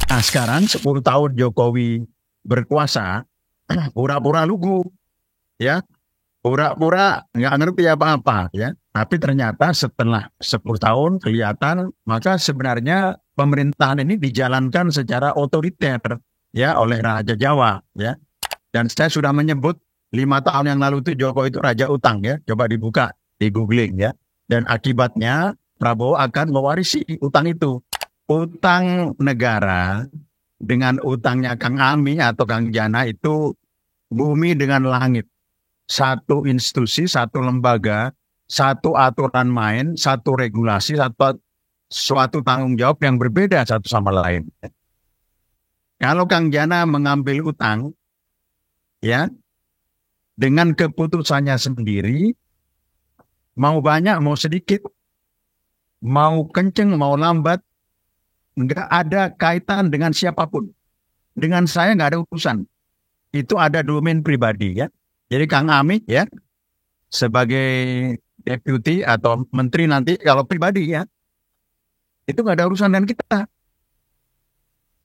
Nah sekarang 10 tahun Jokowi berkuasa, pura-pura lugu, ya, pura-pura nggak ngerti apa-apa, ya. Tapi ternyata setelah 10 tahun kelihatan, maka sebenarnya pemerintahan ini dijalankan secara otoriter, ya, oleh Raja Jawa, ya. Dan saya sudah menyebut 5 tahun yang lalu itu Jokowi itu Raja Utang, ya. Coba dibuka di googling, ya. Dan akibatnya Prabowo akan mewarisi utang itu. Utang negara dengan utangnya Kang Ami atau Kang Jana itu bumi dengan langit. Satu institusi, satu lembaga, satu aturan main, satu regulasi, suatu tanggung jawab yang berbeda satu sama lain. Kalau Kang Jana mengambil utang, ya, dengan keputusannya sendiri, mau banyak, mau sedikit, mau kenceng, mau lambat, nggak ada kaitan dengan siapapun. Dengan saya nggak ada urusan. Itu ada domain pribadi, ya. Jadi Kang Ami, ya, sebagai deputi atau menteri nanti kalau pribadi, ya, itu nggak ada urusan dengan kita.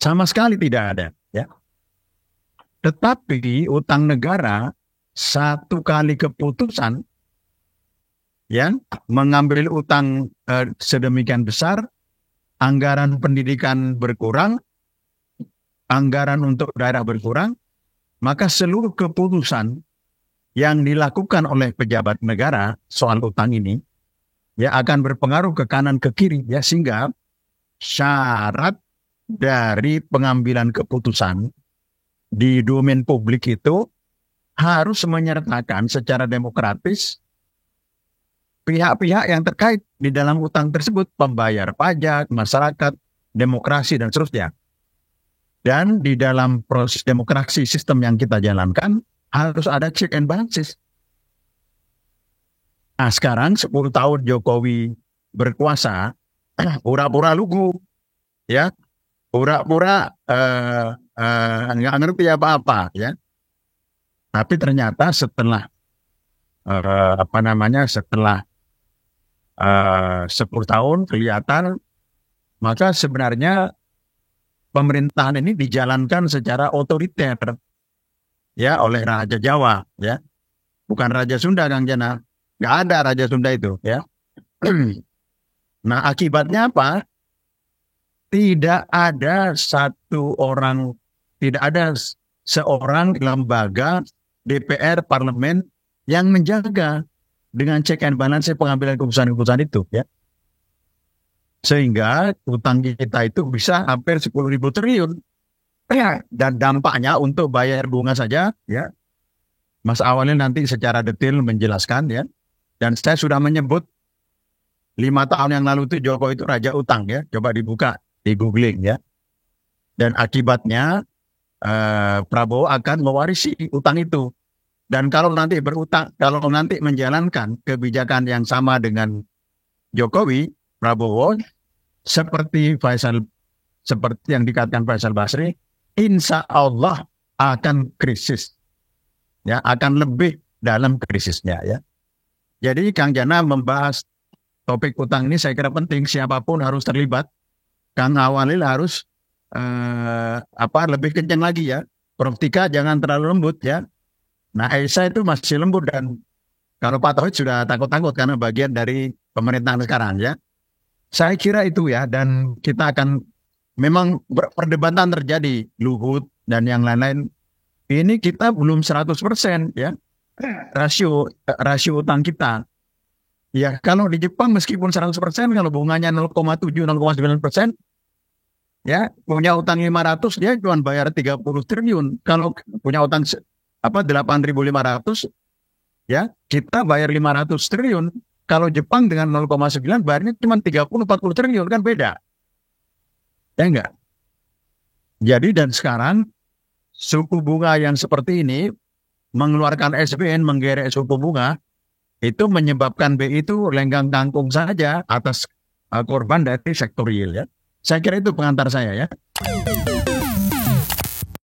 Sama sekali tidak ada, ya. Tetapi utang negara satu kali keputusan, ya, mengambil utang sedemikian besar, anggaran pendidikan berkurang, anggaran untuk daerah berkurang, maka seluruh keputusan yang dilakukan oleh pejabat negara soal utang ini, ya, akan berpengaruh ke kanan ke kiri, ya, sehingga syarat dari pengambilan keputusan di domain publik itu harus menyertakan secara demokratis pihak-pihak yang terkait di dalam utang tersebut, pembayar pajak, masyarakat, demokrasi, dan seterusnya. Dan di dalam proses demokrasi sistem yang kita jalankan, harus ada check and balances. Nah sekarang 10 tahun Jokowi berkuasa, pura-pura lugu, ya, pura-pura nggak ngerti apa-apa, ya. Tapi ternyata setelah setelah 10 tahun kelihatan, maka sebenarnya pemerintahan ini dijalankan secara otoriter, ya, oleh Raja Jawa, ya, bukan Raja Sunda, Kang Jana. Nggak ada Raja Sunda itu, ya. Nah akibatnya apa? Tidak ada satu orang, tidak ada seorang lembaga DPR parlemen yang menjaga dengan check and balance pengambilan keputusan-keputusan itu, ya. Sehingga utang kita itu bisa hampir 10.000 triliun. Ya, dan dampaknya untuk bayar bunga saja, ya. Mas Awalin nanti secara detail menjelaskan, ya. Dan saya sudah menyebut 5 tahun yang lalu itu Jokowi itu Raja Utang, ya. Coba dibuka di googling, ya. Dan akibatnya Prabowo akan mewarisi utang itu. Dan kalau nanti menjalankan kebijakan yang sama dengan Jokowi, Prabowo, seperti yang dikatakan Faisal Basri, insya Allah akan krisis, ya, akan lebih dalam krisisnya, ya. Jadi Kang Jana membahas topik utang ini saya kira penting, siapapun harus terlibat. Kang Awalil harus lebih kencang lagi, ya. Prof Tika jangan terlalu lembut, ya. Nah Aisyah itu masih lembut, dan kalau Pak Tauhid sudah takut-takut karena bagian dari pemerintahan sekarang, ya. Saya kira itu, ya, dan kita akan memang perdebatan terjadi, Luhut dan yang lain-lain. Ini kita belum 100%, ya, rasio utang kita. Ya, kalau di Jepang meskipun 100%, kalau bunganya 0,7, 0,9%, ya, punya utang 500, dia cuma bayar 30 triliun. Kalau punya utang 8.500, ya, kita bayar 500 triliun. Kalau Jepang dengan 0,9 bayarnya cuma 30-40 triliun, kan beda. Ya enggak? Jadi dan sekarang suku bunga yang seperti ini mengeluarkan SBN, menggerek suku bunga, itu menyebabkan BI itu lenggang kangkung saja atas korban dari sektor real, ya. Saya kira itu pengantar saya, ya.